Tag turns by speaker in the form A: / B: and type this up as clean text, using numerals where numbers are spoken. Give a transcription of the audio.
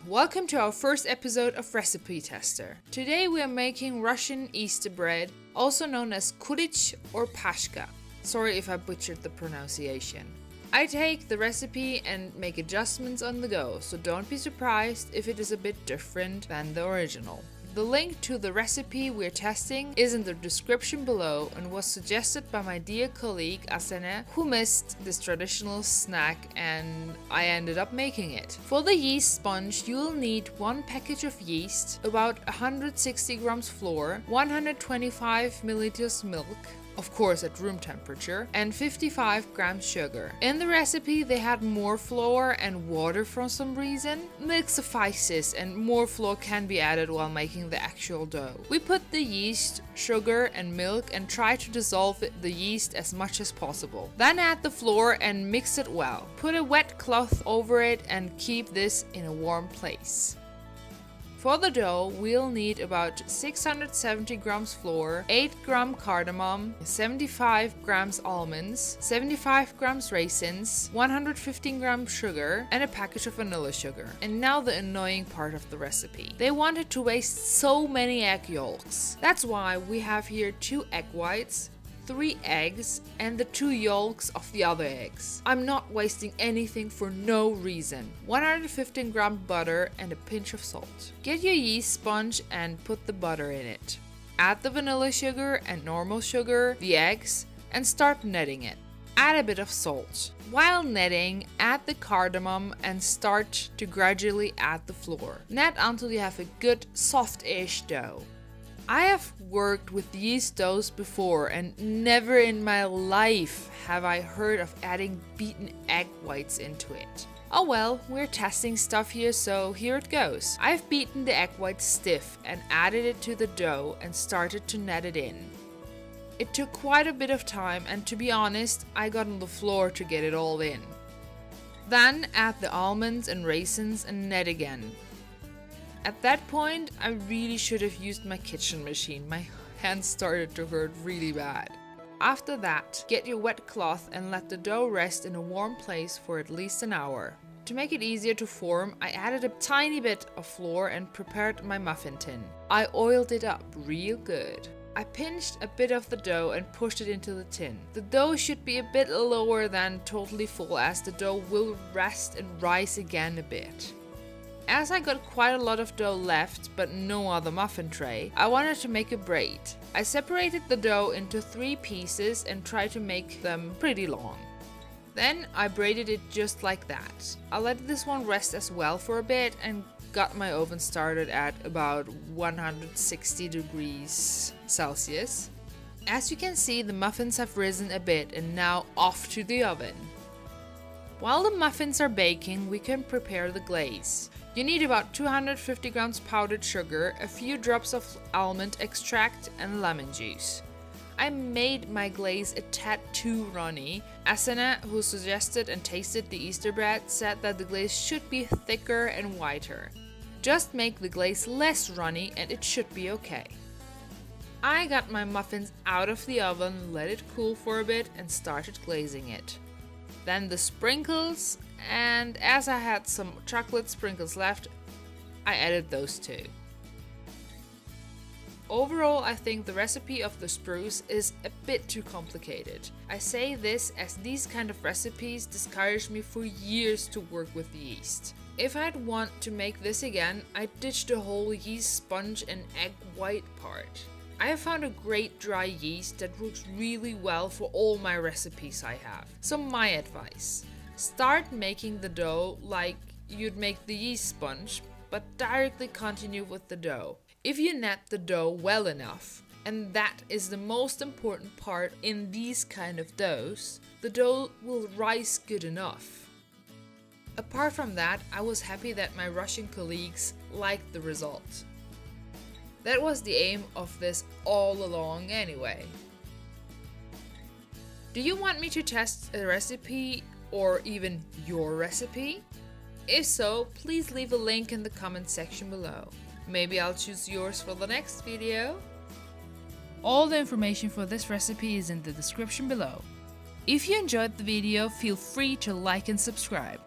A: Welcome to our first episode of Recipe Tester. Today we are making Russian Easter bread, also known as Kulich or Paska. Sorry if I butchered the pronunciation. I take the recipe and make adjustments on the go, so don't be surprised if it is a bit different than the original. The link to the recipe we're testing is in the description below and was suggested by my dear colleague Asene, who missed this traditional snack and I ended up making it. For the yeast sponge you will need 1 package of yeast, about 160 grams flour, 125 milliliters milk, of course at room temperature, and 55 grams sugar. In the recipe they had more flour and water for some reason. Milk suffices and more flour can be added while making the actual dough. We put the yeast, sugar and milk and try to dissolve the yeast as much as possible. Then add the flour and mix it well. Put a wet cloth over it and keep this in a warm place. For the dough, we'll need about 670 grams flour, 8 grams cardamom, 75 grams almonds, 75 grams raisins, 115 grams sugar, and a package of vanilla sugar. And now the annoying part of the recipe. They wanted to waste so many egg yolks. That's why we have here 2 egg whites, 3 eggs, and the 2 yolks of the other eggs. I'm not wasting anything for no reason. 115 grams butter and a pinch of salt. Get your yeast sponge and put the butter in it. Add the vanilla sugar and normal sugar, the eggs, and start kneading it. Add a bit of salt. While kneading, add the cardamom and start to gradually add the flour. Knead until you have a good soft-ish dough. I have worked with yeast doughs before and never in my life have I heard of adding beaten egg whites into it. Oh well, we're testing stuff here, so here it goes. I've beaten the egg whites stiff and added it to the dough and started to knead it in. It took quite a bit of time and to be honest, I got on the floor to get it all in. Then add the almonds and raisins and knead again. At that point, I really should have used my kitchen machine. My hands started to hurt really bad. After that, get your wet cloth and let the dough rest in a warm place for at least an hour. To make it easier to form, I added a tiny bit of flour and prepared my muffin tin. I oiled it up real good. I pinched a bit of the dough and pushed it into the tin. The dough should be a bit lower than totally full as the dough will rest and rise again a bit. As I got quite a lot of dough left, but no other muffin tray, I wanted to make a braid. I separated the dough into 3 pieces and tried to make them pretty long. Then I braided it just like that. I let this one rest as well for a bit and got my oven started at about 160 degrees Celsius. As you can see, the muffins have risen a bit and now off to the oven. While the muffins are baking, we can prepare the glaze. You need about 250 grams powdered sugar, a few drops of almond extract and lemon juice. I made my glaze a tad too runny. Asene, who suggested and tasted the Easter bread, said that the glaze should be thicker and whiter. Just make the glaze less runny and it should be okay. I got my muffins out of the oven, let it cool for a bit and started glazing it. Then the sprinkles, and as I had some chocolate sprinkles left, I added those too. Overall, I think the recipe of the spruce is a bit too complicated. I say this as these kind of recipes discouraged me for years to work with yeast. If I'd want to make this again, I'd ditch the whole yeast sponge and egg white part. I have found a great dry yeast that works really well for all my recipes I have. So my advice, start making the dough like you'd make the yeast sponge, but directly continue with the dough. If you knead the dough well enough, and that is the most important part in these kind of doughs, the dough will rise good enough. Apart from that, I was happy that my Russian colleagues liked the result. That was the aim of this all along anyway. Do you want me to test a recipe or even your recipe? If so, please leave a link in the comment section below. Maybe I'll choose yours for the next video. All the information for this recipe is in the description below. If you enjoyed the video, feel free to like and subscribe.